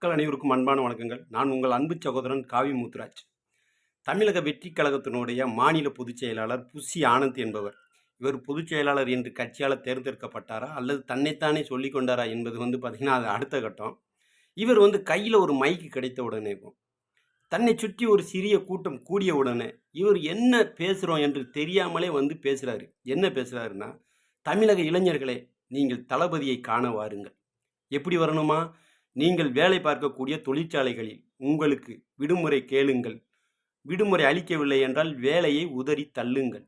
மக்கள் அனைவருக்கும் அன்பான வணக்கங்கள். நான் உங்கள் அன்பு சகோதரன் காவி முத்துராஜ். தமிழக வெற்றிக் கழகத்தினுடைய மாநில பொதுச் செயலாளர் புஸ்ஸி ஆனந்த் என்பவர். இவர் பொதுச் செயலாளர் என்று கட்சியால தேர்ந்தெடுக்கப்பட்டாரா? அல்லது தன்னைத்தானே சொல்லிக் கொண்டாரா? என்பது பார்த்தீங்கன்னா, அது அடுத்த கட்டம். இவர் கையில ஒரு மைக் கிடைத்த உடனேவும், தன்னை சுற்றி ஒரு சிறிய கூட்டம் கூடிய உடனே, இவர் என்ன பேசுறோம் என்று தெரியாமலே பேசுறாரு. என்ன பேசுறாருன்னா, "தமிழக இளைஞர்களே, நீங்கள் தளபதியை காண வாருங்கள்." எப்படி வரணுமா? நீங்கள் வேலை பார்க்கக்கூடிய தொழிற்சாலைகளில் உங்களுக்கு விடுமுறை கேளுங்கள். விடுமுறை அளிக்கவில்லை என்றால் வேலையை உதறி தள்ளுங்கள்.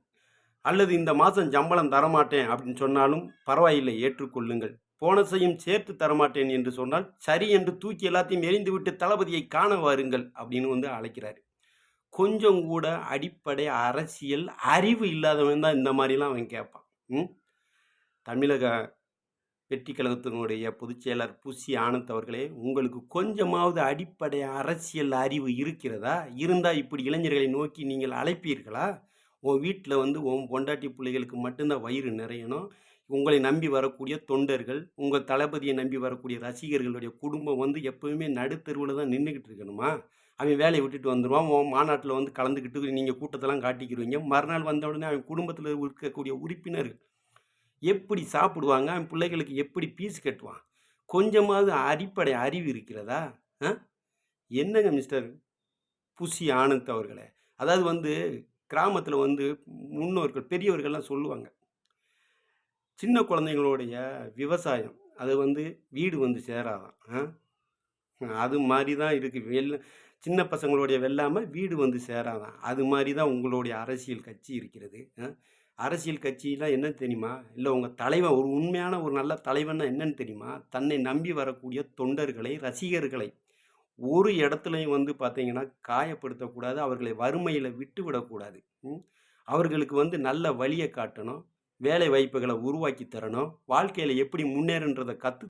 அல்லது இந்த மாதம் சம்பளம் தரமாட்டேன் அப்படின்னு சொன்னாலும் பரவாயில்லை, ஏற்றுக்கொள்ளுங்கள். போனஸையும் சேர்த்து தரமாட்டேன் என்று சொன்னால் சரி என்று தூக்கி எல்லாத்தையும் எறிந்துவிட்டு தளபதியை காண வாருங்கள் அப்படின்னு அழைக்கிறாரு. கொஞ்சம் கூட அடிப்படை அரசியல் அறிவு இல்லாதவன் தான் இந்த மாதிரிலாம் அவன் கேட்பான். தமிழக வெற்றி கழகத்தினுடைய பொதுச் செயலர் புஸ்ஸி ஆனந்த் அவர்களே, உங்களுக்கு கொஞ்சமாவது அடிப்படை அரசியல் அறிவு இருக்கிறதா? இருந்தால் இப்படி இளைஞர்களை நோக்கி நீங்கள் அழைப்பீர்களா? உன் வீட்டில் உன் பொண்டாட்டி பிள்ளைகளுக்கு மட்டும்தான் வயிறு நிறையணும். உங்களை நம்பி வரக்கூடிய தொண்டர்கள், உங்கள் தளபதியை நம்பி வரக்கூடிய ரசிகர்களுடைய குடும்பம் எப்பவுமே நடுத்தெருவில் தான் நின்றுக்கிட்டு இருக்கணுமா? அவன் வேலையை விட்டுட்டு வந்துடுவான். உன் மாநாட்டில் கலந்துக்கிட்டு நீங்கள் கூட்டத்தெல்லாம் காட்டிக்கிடுவீங்க. மறுநாள் வந்த உடனே அவன் குடும்பத்தில் இருக்கக்கூடிய உறுப்பினர்கள் எப்படி சாப்பிடுவாங்க? அவன் பிள்ளைகளுக்கு எப்படி ஃபீஸ் கட்டுவான்? கொஞ்சமாவது அடிப்படை அறிவு இருக்கிறதா? என்னங்க மிஸ்டர் புஸ்ஸி ஆனந்த் அவர்களே! அதாவது கிராமத்தில முன்னோர்கள், பெரியவர்கள்லாம் சொல்லுவாங்க. சின்ன குழந்தைங்களுடைய விவசாயம், அது வீடு சேராதாம். அது மாரி தான் இருக்கு. சின்ன பசங்களுடைய வெள்ளாமை வீடு சேராதாம். அது மாரி தான் உங்களுடைய அரசியல் கட்சி இருக்கிறது. அரசியல் கட்சினா என்னன்னு தெரியுமா? இல்லை உங்கள் தலைவன் ஒரு உண்மையான ஒரு நல்ல தலைவன்னா என்னன்னு தெரியுமா? தன்னை நம்பி வரக்கூடிய தொண்டர்களை, ரசிகர்களை ஒரு இடத்துலையும் பார்த்தீங்கன்னா காயப்படுத்தக்கூடாது. அவர்களை வறுமையில் விட்டு விடக்கூடாது. அவர்களுக்கு நல்ல வழியை காட்டணும். வேலை வாய்ப்புகளை உருவாக்கி தரணும். வாழ்க்கையில் எப்படி முன்னேறுன்றதை